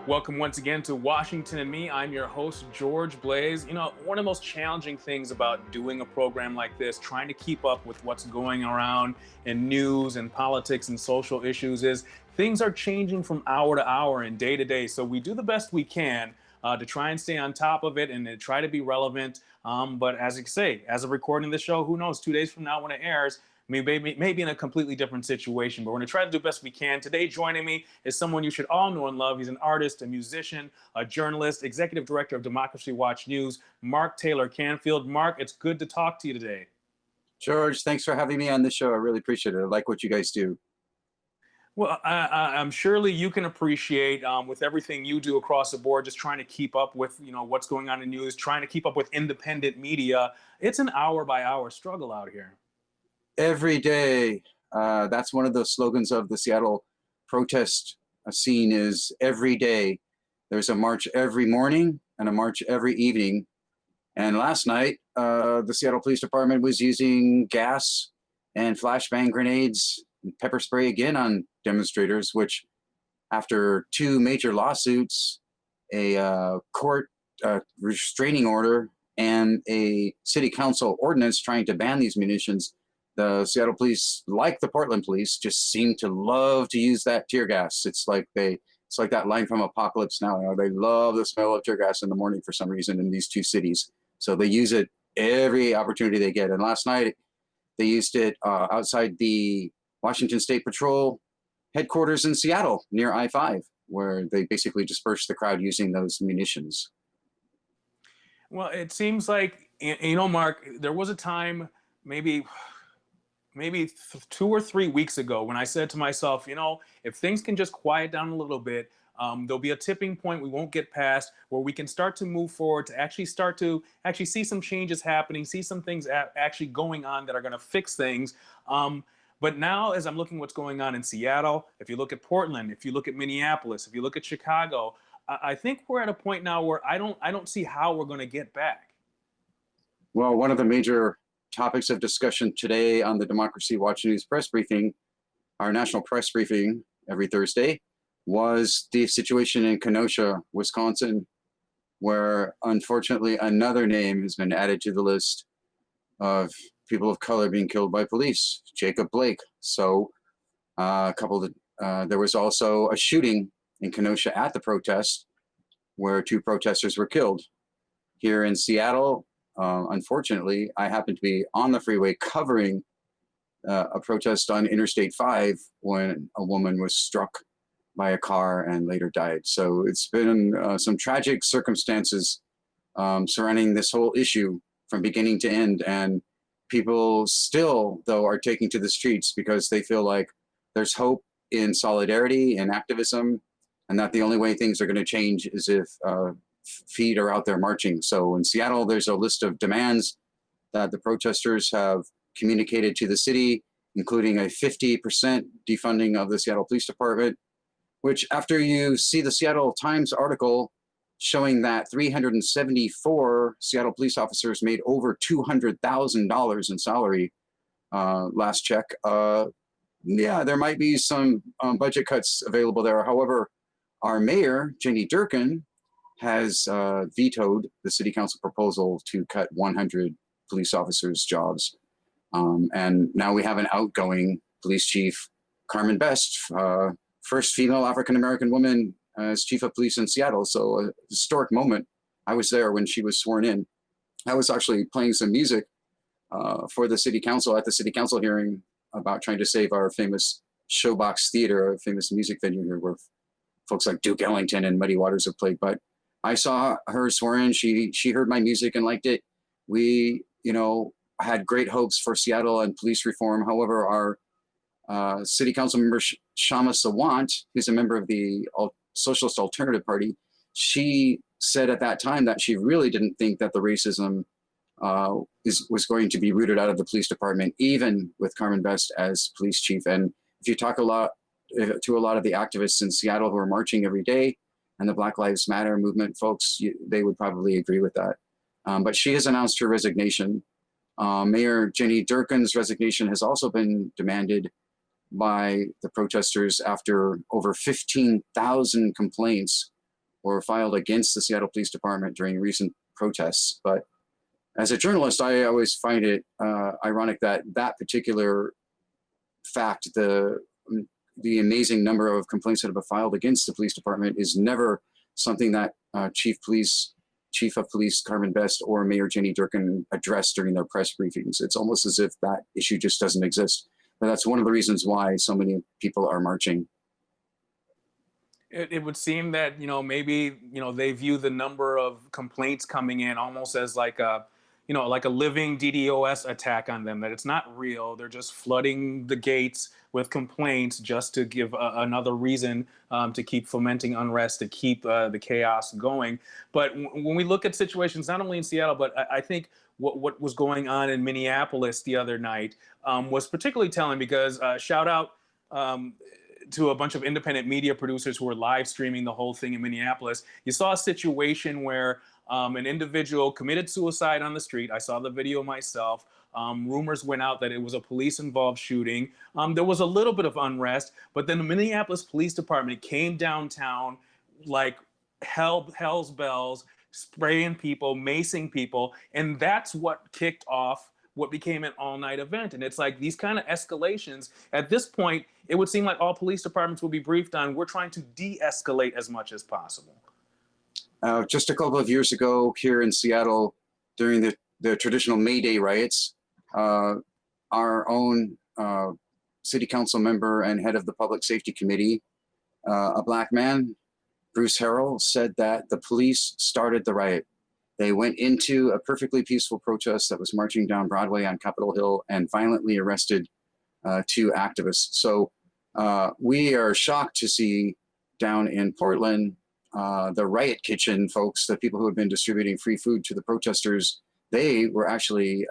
Welcome once again to Washington and Me. I'm your host, George Blaze. You know, one of the most challenging things about doing a program like this, trying to keep up with what's going around in news and politics and social issues, is things are changing from hour to hour and day to day. So we do the best we can to try and stay on top of it and to try to be relevant. But as I say, as of recording the show, who knows, 2 days from now when it airs, maybe in a completely different situation, but we're going to try to do the best we can. Today, joining me is someone you should all know and love. He's an artist, a musician, a journalist, executive director of Democracy Watch News, Mark Taylor-Canfield. Mark, it's good to talk to you today. George, thanks for having me on the show. I really appreciate it. I like what you guys do. Well, I'm surely you can appreciate with everything you do across the board, just trying to keep up with what's going on in news, trying to keep up with independent media. It's an hour by hour struggle out here. Every day, that's one of the slogans of the Seattle protest scene is every day. There's a march every morning and a march every evening. And last night, the Seattle Police Department was using gas and flashbang grenades and pepper spray again on demonstrators, which after two major lawsuits, a court restraining order, and a city council ordinance trying to ban these munitions, the Seattle police, like the Portland police, just seem to love to use that tear gas. It's like that line from Apocalypse Now. You know, they love the smell of tear gas in the morning for some reason in these two cities. So they use it every opportunity they get. And last night they used it outside the Washington State Patrol headquarters in Seattle near I-5, where they basically dispersed the crowd using those munitions. Well, it seems like, Mark, there was a time maybe 2 or 3 weeks ago when I said to myself, if things can just quiet down a little bit, there'll be a tipping point we won't get past where we can start to move forward to actually see some changes happening, see some things actually going on that are going to fix things. But now, as I'm looking what's going on in Seattle, if you look at Portland, if you look at Minneapolis, if you look at Chicago, I think we're at a point now where I don't see how we're going to get back. Well, one of the major topics of discussion today on the Democracy Watch News press briefing, our national press briefing every Thursday, was the situation in Kenosha, Wisconsin, where unfortunately another name has been added to the list of people of color being killed by police, Jacob Blake. So there was also a shooting in Kenosha at the protest where two protesters were killed. Here in Seattle, unfortunately, I happened to be on the freeway covering a protest on Interstate 5 when a woman was struck by a car and later died. So it's been some tragic circumstances surrounding this whole issue from beginning to end. And people still, though, are taking to the streets because they feel like there's hope in solidarity and activism, and that the only way things are going to change is if feet are out there marching. So in Seattle, there's a list of demands that the protesters have communicated to the city, including a 50% defunding of the Seattle Police Department, which after you see the Seattle Times article showing that 374 Seattle police officers made over $200,000 in salary last check, yeah, there might be some budget cuts available there. However, our mayor, Jenny Durkan, has vetoed the city council proposal to cut 100 police officers' jobs. And now we have an outgoing police chief, Carmen Best, first female African-American woman as chief of police in Seattle. So a historic moment. I was there when she was sworn in. I was actually playing some music for the city council at the city council hearing about trying to save our famous Showbox Theater, a famous music venue here where folks like Duke Ellington and Muddy Waters have played. But I saw her swear in. She heard my music and liked it. We, had great hopes for Seattle and police reform. However, our city council member, Shama Sawant, who's a member of the Socialist Alternative Party, she said at that time that she really didn't think that the racism was going to be rooted out of the police department, even with Carmen Best as police chief. And if you talk to a lot of the activists in Seattle who are marching every day, and the Black Lives Matter movement folks, they would probably agree with that. But she has announced her resignation. Mayor Jenny Durkan's resignation has also been demanded by the protesters after over 15,000 complaints were filed against the Seattle Police Department during recent protests. But as a journalist, I always find it ironic that that particular fact, the amazing number of complaints that have been filed against the police department, is never something that Chief of Police Carmen Best or Mayor Jenny Durkin addressed during their press briefings. It's almost as if that issue just doesn't exist. But that's one of the reasons why so many people are marching. It would seem that, maybe, they view the number of complaints coming in almost as like like a living DDoS attack on them, that it's not real. They're just flooding the gates with complaints just to give another reason to keep fomenting unrest, to keep the chaos going. But when we look at situations, not only in Seattle, but I think what was going on in Minneapolis the other night was particularly telling, because shout out to a bunch of independent media producers who were live streaming the whole thing in Minneapolis. You saw a situation where an individual committed suicide on the street. I saw the video myself. Rumors went out that it was a police-involved shooting. There was a little bit of unrest, but then the Minneapolis Police Department came downtown like hell's bells, spraying people, macing people, and that's what kicked off what became an all-night event. And it's like these kind of escalations, at this point, it would seem like all police departments will be briefed on, we're trying to de-escalate as much as possible. Just a couple of years ago here in Seattle, during the traditional May Day riots, our own city council member and head of the Public Safety Committee, a Black man, Bruce Harrell, said that the police started the riot. They went into a perfectly peaceful protest that was marching down Broadway on Capitol Hill and violently arrested 2 activists. So we are shocked to see down in Portland, the riot kitchen folks, the people who had been distributing free food to the protesters, they were actually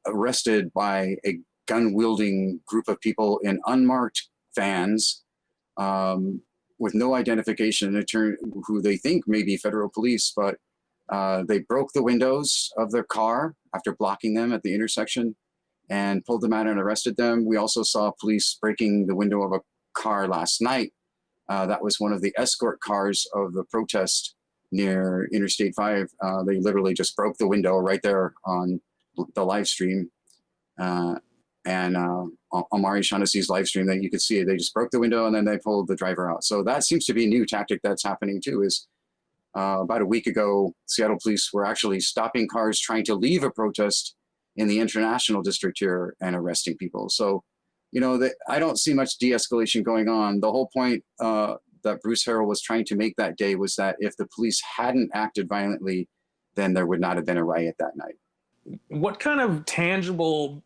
arrested by a gun-wielding group of people in unmarked vans with no identification, who they think may be federal police, but they broke the windows of their car after blocking them at the intersection and pulled them out and arrested them. We also saw police breaking the window of a car last night. That was one of the escort cars of the protest near Interstate 5. They literally just broke the window right there on the live stream. And Amari Shaughnessy's live stream, that you could see it. They just broke the window and then they pulled the driver out. So that seems to be a new tactic that's happening too, is about a week ago, Seattle police were actually stopping cars trying to leave a protest in the International District here and arresting people. So, I don't see much de-escalation going on. The whole point that Bruce Harrell was trying to make that day was that if the police hadn't acted violently, then there would not have been a riot that night. What tangibles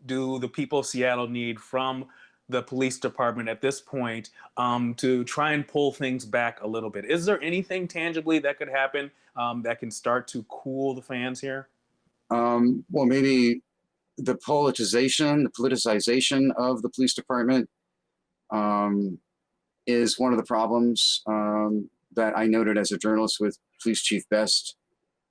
do the people of Seattle need from the police department at this point to try and pull things back a little bit? Is there anything tangibly that could happen that can start to cool the fans here? Well, maybe the politicization of the police department is one of the problems that I noted as a journalist with Police Chief Best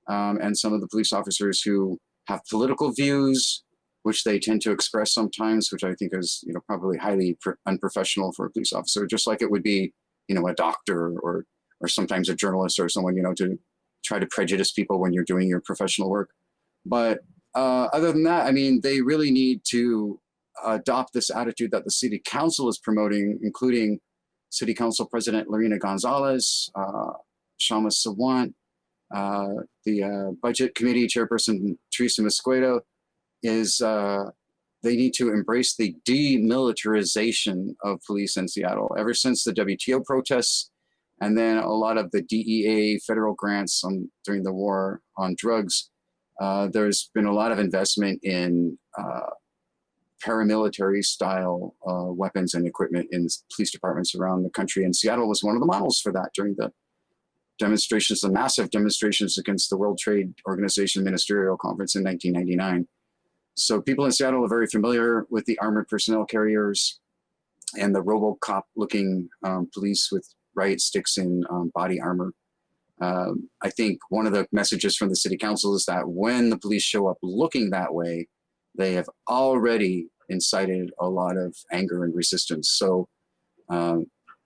and some of the police officers who have political views, which they tend to express sometimes, which I think is, probably highly unprofessional for a police officer, just like it would be, a doctor or sometimes a journalist or someone, to try to prejudice people when you're doing your professional work. But other than that, I mean, they really need to adopt this attitude that the city council is promoting, including City Council President Lorena Gonzalez, Shama Sawant, the Budget Committee Chairperson Teresa Mosqueda, is they need to embrace the demilitarization of police in Seattle. Ever since the WTO protests, and then a lot of the DEA federal grants during the war on drugs, there's been a lot of investment in paramilitary style weapons and equipment in police departments around the country. And Seattle was one of the models for that during the demonstrations, the massive demonstrations against the World Trade Organization Ministerial Conference in 1999. So people in Seattle are very familiar with the armored personnel carriers and the RoboCop looking police with riot sticks and body armor. I think one of the messages from the city council is that when the police show up looking that way, they have already incited a lot of anger and resistance. So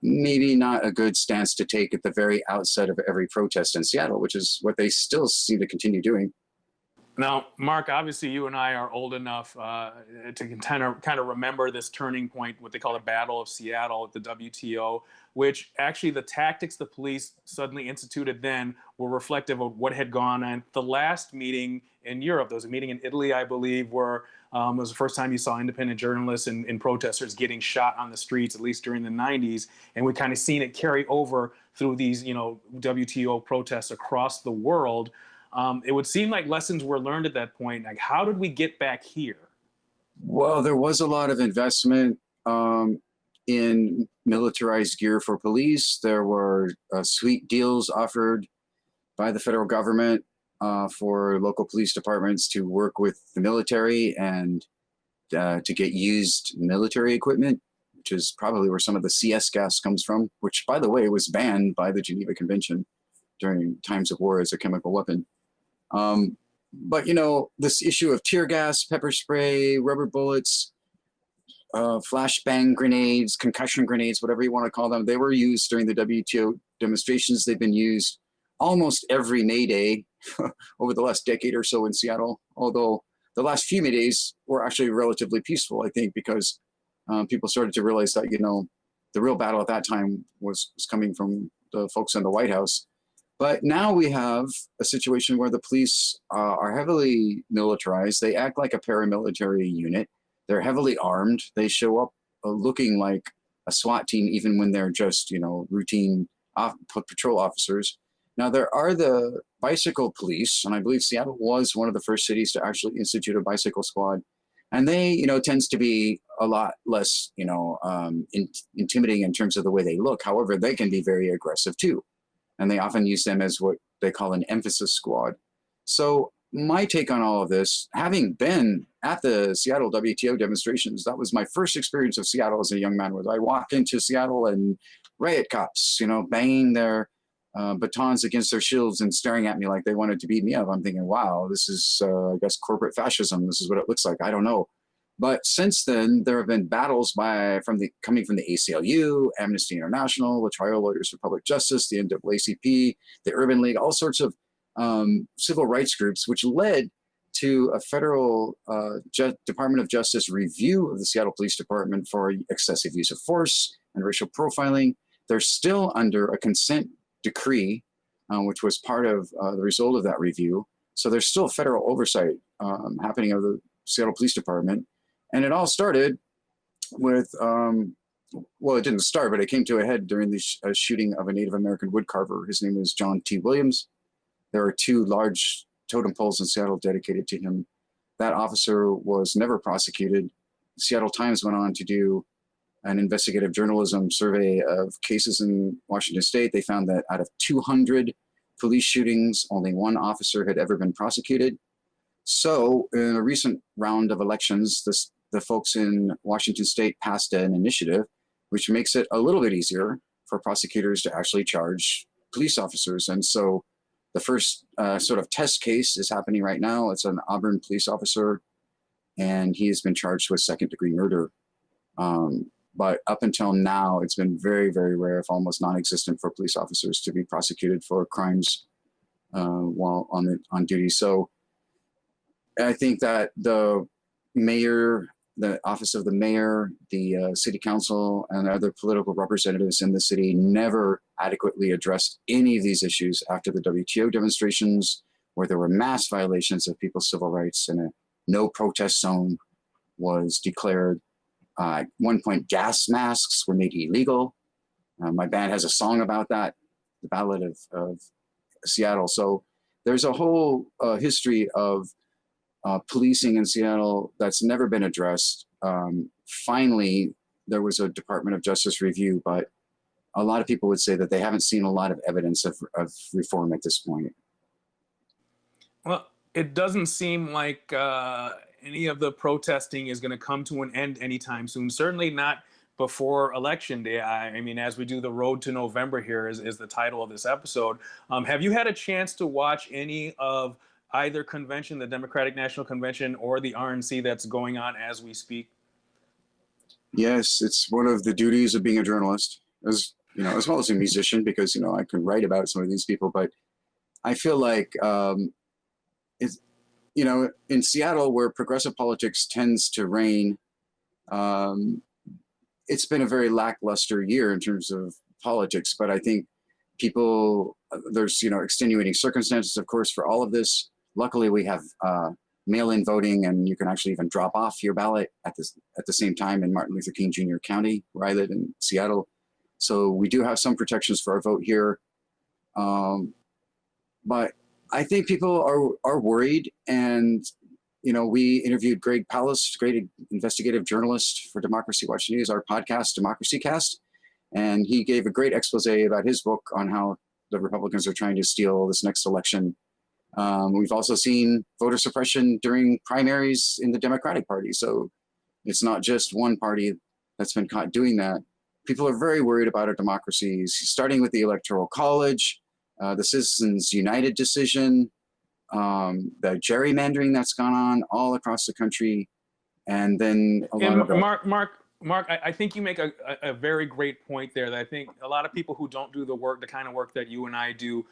maybe not a good stance to take at the very outset of every protest in Seattle, which is what they still seem to continue doing. Now, Mark, obviously you and I are old enough to kind of remember this turning point, what they call the Battle of Seattle at the WTO, which actually the tactics the police suddenly instituted then were reflective of what had gone on the last meeting in Europe. There was a meeting in Italy, I believe, where it was the first time you saw independent journalists and protesters getting shot on the streets, at least during the 90s. And we kind of seen it carry over through these, WTO protests across the world. It would seem like lessons were learned at that point. Like, how did we get back here? Well, there was a lot of investment in militarized gear for police. There were sweet deals offered by the federal government for local police departments to work with the military and to get used military equipment, which is probably where some of the CS gas comes from, which, by the way, was banned by the Geneva Convention during times of war as a chemical weapon. But this issue of tear gas, pepper spray, rubber bullets, flashbang grenades, concussion grenades, whatever you want to call them, they were used during the WTO demonstrations. They've been used almost every May Day over the last decade or so in Seattle, although the last few May Days were actually relatively peaceful, I think, because people started to realize that, the real battle at that time was coming from the folks in the White House. But now we have a situation where the police are heavily militarized. They act like a paramilitary unit. They're heavily armed. They show up looking like a SWAT team, even when they're just, routine patrol officers. Now, there are the bicycle police, and I believe Seattle was one of the first cities to actually institute a bicycle squad. And they, tends to be a lot less, intimidating in terms of the way they look. However, they can be very aggressive too. And they often use them as what they call an emphasis squad. So my take on all of this, having been at the Seattle WTO demonstrations, that was my first experience of Seattle as a young man, was I walked into Seattle and riot cops, banging their batons against their shields and staring at me like they wanted to beat me up. I'm thinking, wow, this is, I guess, corporate fascism. This is what it looks like. I don't know. But since then, there have been battles coming from the ACLU, Amnesty International, the Trial Lawyers for Public Justice, the NAACP, the Urban League, all sorts of civil rights groups, which led to a federal Department of Justice review of the Seattle Police Department for excessive use of force and racial profiling. They're still under a consent decree, which was part of the result of that review. So there's still federal oversight happening of the Seattle Police Department. And it all started with, well, it didn't start, but it came to a head during the shooting of a Native American woodcarver. His name was John T. Williams. There are 2 large totem poles in Seattle dedicated to him. That officer was never prosecuted. The Seattle Times went on to do an investigative journalism survey of cases in Washington State. They found that out of 200 police shootings, only 1 officer had ever been prosecuted. So in a recent round of elections, the folks in Washington State passed an initiative which makes it a little bit easier for prosecutors to actually charge police officers. And so the first sort of test case is happening right now. It's an Auburn police officer, and he has been charged with second-degree murder. But up until now, it's been very, very rare, if almost non-existent, for police officers to be prosecuted for crimes while on duty. So I think that the mayor, the office of the mayor, the city council, and other political representatives in the city never adequately addressed any of these issues after the WTO demonstrations, where there were mass violations of people's civil rights and a no protest zone was declared. At one point, gas masks were made illegal. My band has a song about that, the Ballad of Seattle. So there's a whole history of policing in Seattle that's never been addressed. Finally, there was a Department of Justice review, but a lot of people would say that they haven't seen a lot of evidence of reform at this point. Well, it doesn't seem like any of the protesting is going to come to an end anytime soon. Certainly not before Election Day. I mean, as we do the road to November here is the title of this episode. Have you had a chance to watch any of either convention, the Democratic National Convention, or the RNC that's going on as we speak? Yes, it's one of the duties of being a journalist. as well as a musician, because I can write about some of these people. But I feel like it's in Seattle, where progressive politics tends to reign. It's been a very lackluster year in terms of politics, but I think there's extenuating circumstances, of course, for all of this. Luckily, we have mail-in voting, and you can actually even drop off your ballot at the same time in Martin Luther King Jr. County, where I live in Seattle. So we do have some protections for our vote here, but I think people are worried. And we interviewed Greg Palast, great investigative journalist for Democracy Watch News, our podcast, Democracy Cast. And he gave a great expose about his book on how the Republicans are trying to steal this next election. We've also seen voter suppression during primaries in the Democratic Party. So it's not just one party that's been caught doing that. People are very worried about our democracies, starting with the Electoral College, the Citizens United decision, the gerrymandering that's gone on all across the country, and then Mark, I think you make a very great point there. That I think a lot of people who don't do the kind of work that you and I do,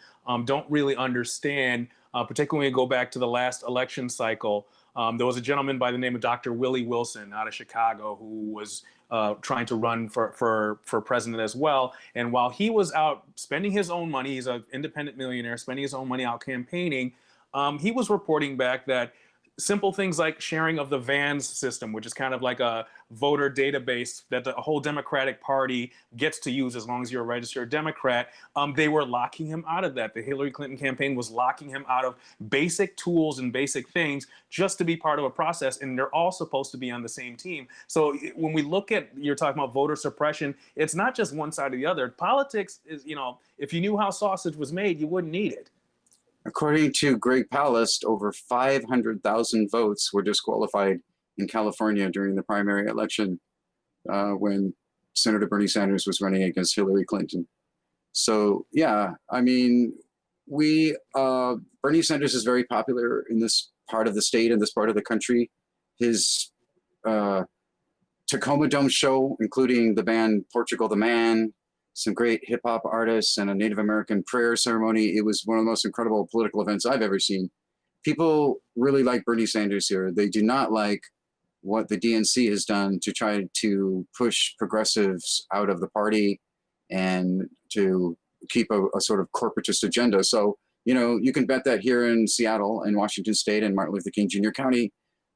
don't really understand. Particularly when you go back to the last election cycle, there was a gentleman by the name of Dr. Willie Wilson out of Chicago who was trying to run for president as well. And while he was out spending his own money, he's an independent millionaire, spending his own money out campaigning. He was reporting back that simple things like sharing of the VANS system, which is kind of like a voter database that the whole Democratic Party gets to use as long as you're a registered Democrat, they were locking him out of that. The Hillary Clinton campaign was locking him out of basic tools and basic things just to be part of a process, and they're all supposed to be on the same team. So when we look at, you're talking about voter suppression, it's not just one side or the other. Politics is, if you knew how sausage was made, you wouldn't eat it. According to Greg Palast, over 500,000 votes were disqualified in California during the primary election when Senator Bernie Sanders was running against Hillary Clinton. So, yeah, I mean, Bernie Sanders is very popular in this part of the state and this part of the country. His Tacoma Dome show, including the band Portugal the Man, some great hip hop artists, and a Native American prayer ceremony. It was one of the most incredible political events I've ever seen. People really like Bernie Sanders here. They do not like what the DNC has done to try to push progressives out of the party and to keep a sort of corporatist agenda. So, you can bet that here in Seattle and Washington State and Martin Luther King Jr. County,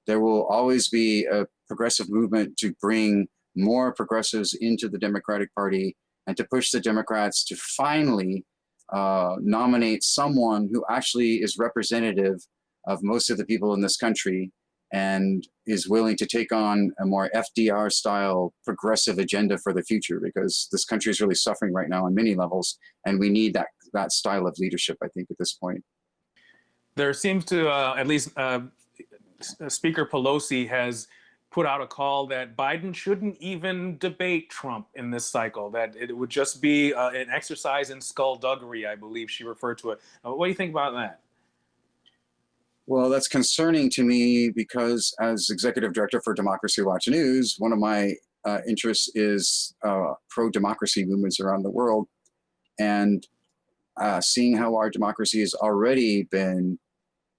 there will always be a progressive movement to bring more progressives into the Democratic Party and to push the Democrats to finally nominate someone who actually is representative of most of the people in this country and is willing to take on a more FDR-style progressive agenda for the future, because this country is really suffering right now on many levels, and we need that style of leadership, I think, at this point. There seems to, at least Speaker Pelosi has put out a call that Biden shouldn't even debate Trump in this cycle, that it would just be an exercise in skullduggery, I believe she referred to it. What do you think about that? Well, that's concerning to me because as executive director for Democracy Watch News, one of my interests is pro-democracy movements around the world. And seeing how our democracy has already been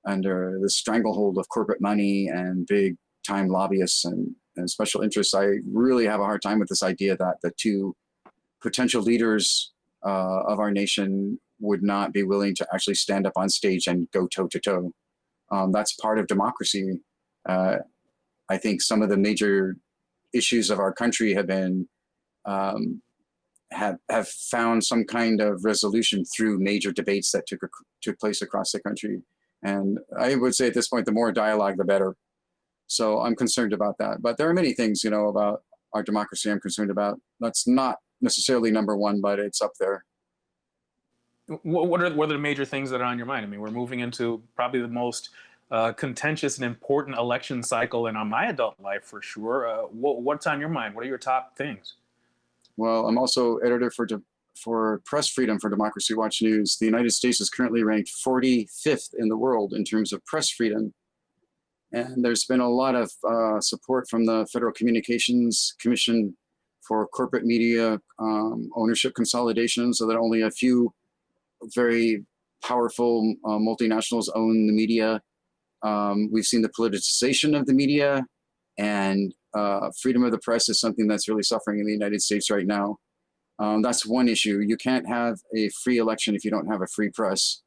under the stranglehold of corporate money and big time lobbyists and special interests, I really have a hard time with this idea that the two potential leaders of our nation would not be willing to actually stand up on stage and go toe to toe. That's part of democracy. I think some of the major issues of our country have been have found some kind of resolution through major debates that took place across the country. And I would say at this point, the more dialogue, the better. So I'm concerned about that. But there are many things, about our democracy I'm concerned about. That's not necessarily number one, but it's up there. What are the major things that are on your mind? I mean, we're moving into probably the most contentious and important election cycle in my adult life, for sure. What's on your mind? What are your top things? Well, I'm also editor for press freedom for Democracy Watch News. The United States is currently ranked 45th in the world in terms of press freedom. And there's been a lot of support from the Federal Communications Commission for corporate media ownership consolidation, so that only a few very powerful multinationals own the media. We've seen the politicization of the media, and freedom of the press is something that's really suffering in the United States right now. That's one issue. You can't have a free election if you don't have a free press.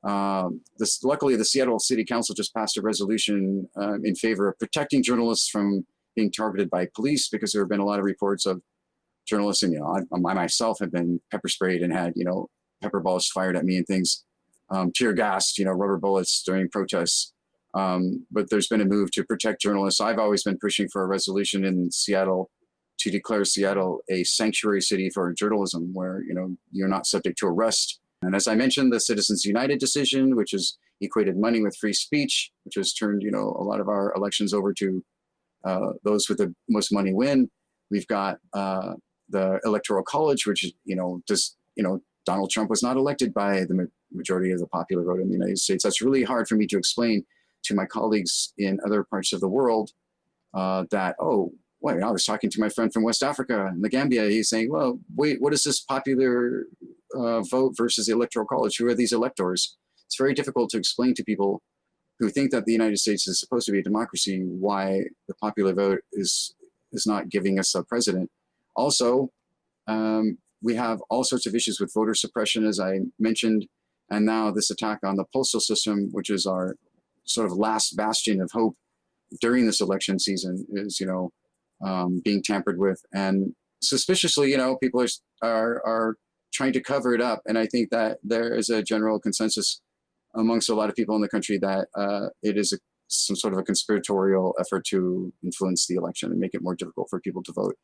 Luckily, the Seattle City Council just passed a resolution in favor of protecting journalists from being targeted by police, because there have been a lot of reports of journalists, and I myself have been pepper sprayed and had pepper balls fired at me and things, tear gassed, rubber bullets during protests. But there's been a move to protect journalists. I've always been pushing for a resolution in Seattle to declare Seattle a sanctuary city for journalism, where you're not subject to arrest. And as I mentioned, the Citizens United decision, which has equated money with free speech, which has turned a lot of our elections over to those with the most money win. We've got the Electoral College, which Donald Trump was not elected by the majority of the popular vote in the United States. That's really hard for me to explain to my colleagues in other parts of the world that, oh, wait, I was talking to my friend from West Africa and the Gambia. He's saying, well, wait, what is this popular vote versus the Electoral College? Who are these electors? It's very difficult to explain to people who think that the United States is supposed to be a democracy why the popular vote is not giving us a president. Also, we have all sorts of issues with voter suppression, as I mentioned, and now this attack on the postal system, which is our sort of last bastion of hope during this election season, is being tampered with, and suspiciously, people are trying to cover it up. And I think that there is a general consensus amongst a lot of people in the country that it is some sort of a conspiratorial effort to influence the election and make it more difficult for people to vote.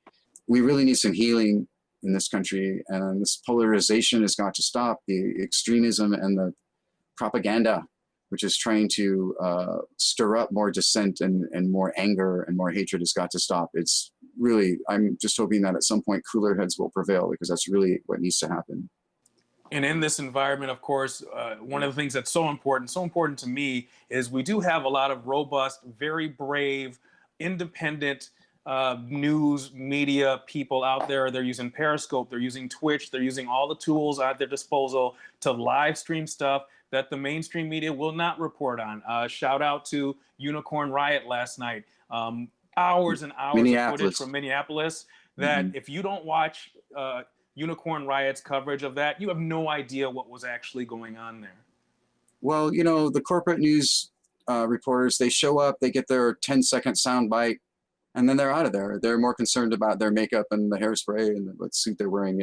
We really need some healing in this country, and this polarization has got to stop. The extremism and the propaganda, which is trying to stir up more dissent and more anger and more hatred, has got to stop. It's really, I'm just hoping that at some point cooler heads will prevail, because that's really what needs to happen. And in this environment, of course, one of the things that's so important to me, is we do have a lot of robust, very brave, independent news media people out there. They're using Periscope, they're using Twitch, they're using all the tools at their disposal to live stream stuff that the mainstream media will not report on. Shout out to Unicorn Riot last night. Hours and hours of footage from Minneapolis that if you don't watch Unicorn Riot's coverage of that, you have no idea what was actually going on there. Well, the corporate news reporters, they show up, they get their 10-second soundbite, and then they're out of there. They're more concerned about their makeup and the hairspray and what suit they're wearing,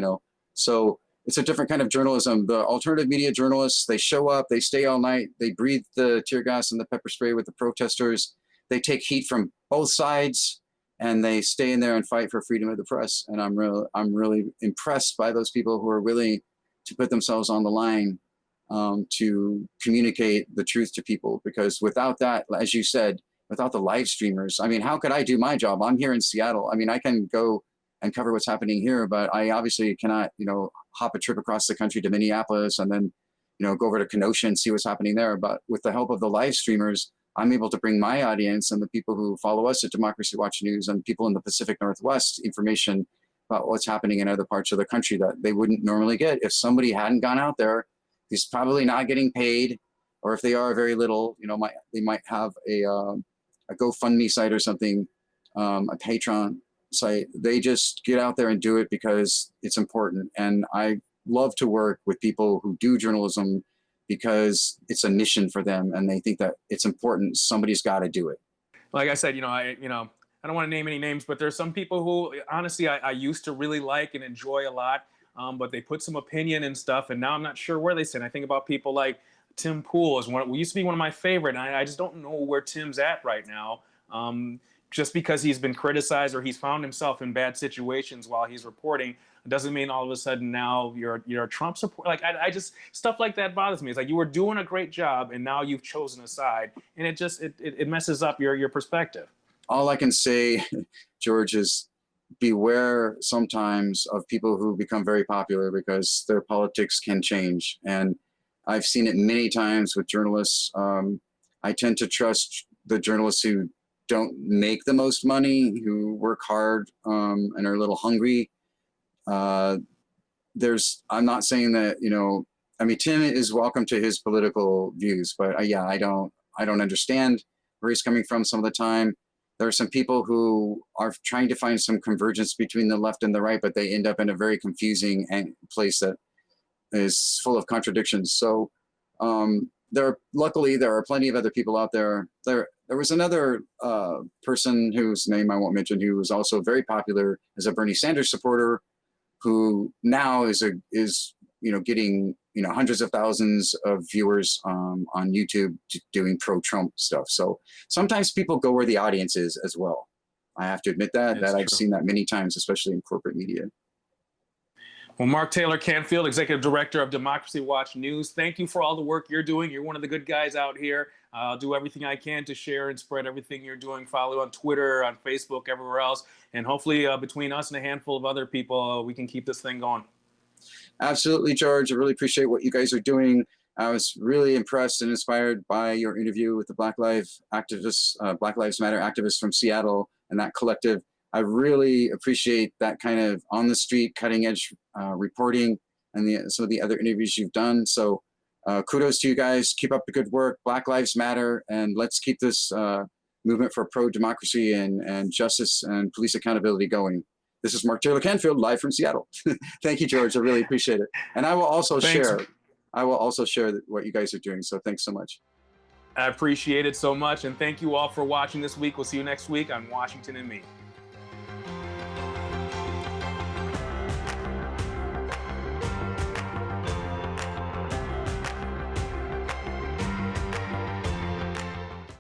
So it's a different kind of journalism. The alternative media journalists, they show up, they stay all night, they breathe the tear gas and the pepper spray with the protesters. They take heat from both sides, and they stay in there and fight for freedom of the press. And I'm really impressed by those people who are willing to put themselves on the line to communicate the truth to people. Because without that, as you said, without the live streamers, I mean, how could I do my job? I'm here in Seattle. I mean, I can go and cover what's happening here, but I obviously cannot, hop a trip across the country to Minneapolis and then, go over to Kenosha and see what's happening there. But with the help of the live streamers, I'm able to bring my audience and the people who follow us at Democracy Watch News and people in the Pacific Northwest information about what's happening in other parts of the country that they wouldn't normally get. If somebody hadn't gone out there, he's probably not getting paid, or if they are very little, they might have a GoFundMe site or something, a Patreon site. They just get out there and do it because it's important. And I love to work with people who do journalism because it's a mission for them and they think that it's important. Somebody's got to do it. Like I said, I don't want to name any names, but there's some people who honestly I used to really like and enjoy a lot, but they put some opinion and stuff, and now I'm not sure where they stand. I think about people like Tim Pool used to be one of my favorite, and I just don't know where Tim's at right now. Just because he's been criticized or he's found himself in bad situations while he's reporting doesn't mean all of a sudden now you're a Trump supporter. Like I just, stuff like that bothers me. It's like you were doing a great job and now you've chosen a side, and it messes up your perspective. All I can say, George, is beware sometimes of people who become very popular, because their politics can change. And I've seen it many times with journalists. I tend to trust the journalists who don't make the most money, who work hard and are a little hungry. I'm not saying that, I mean, Tim is welcome to his political views, but yeah, I don't understand where he's coming from some of the time. There are some people who are trying to find some convergence between the left and the right, but they end up in a very confusing place that is full of contradictions. So luckily there are plenty of other people out there. There was another person whose name I won't mention, who was also very popular as a Bernie Sanders supporter, who now is getting hundreds of thousands of viewers on YouTube doing pro-Trump stuff. So sometimes people go where the audience is as well. I have to admit that I've seen that many times, especially in corporate media. Well, Mark Taylor-Canfield, Executive Director of Democracy Watch News, thank you for all the work you're doing. You're one of the good guys out here. I'll do everything I can to share and spread everything you're doing. Follow you on Twitter, on Facebook, everywhere else. And hopefully between us and a handful of other people, we can keep this thing going. Absolutely, George. I really appreciate what you guys are doing. I was really impressed and inspired by your interview with the Black Lives Matter activists from Seattle and that collective. I really appreciate that kind of on the street, cutting edge reporting and some of the other interviews you've done. So kudos to you guys. Keep up the good work. Black Lives Matter, and let's keep this movement for pro-democracy and justice and police accountability going. This is Mark Taylor-Canfield, live from Seattle. Thank you, George. I really appreciate it. And I will also share what you guys are doing. So thanks so much. I appreciate it so much. And thank you all for watching this week. We'll see you next week on Washington and Me.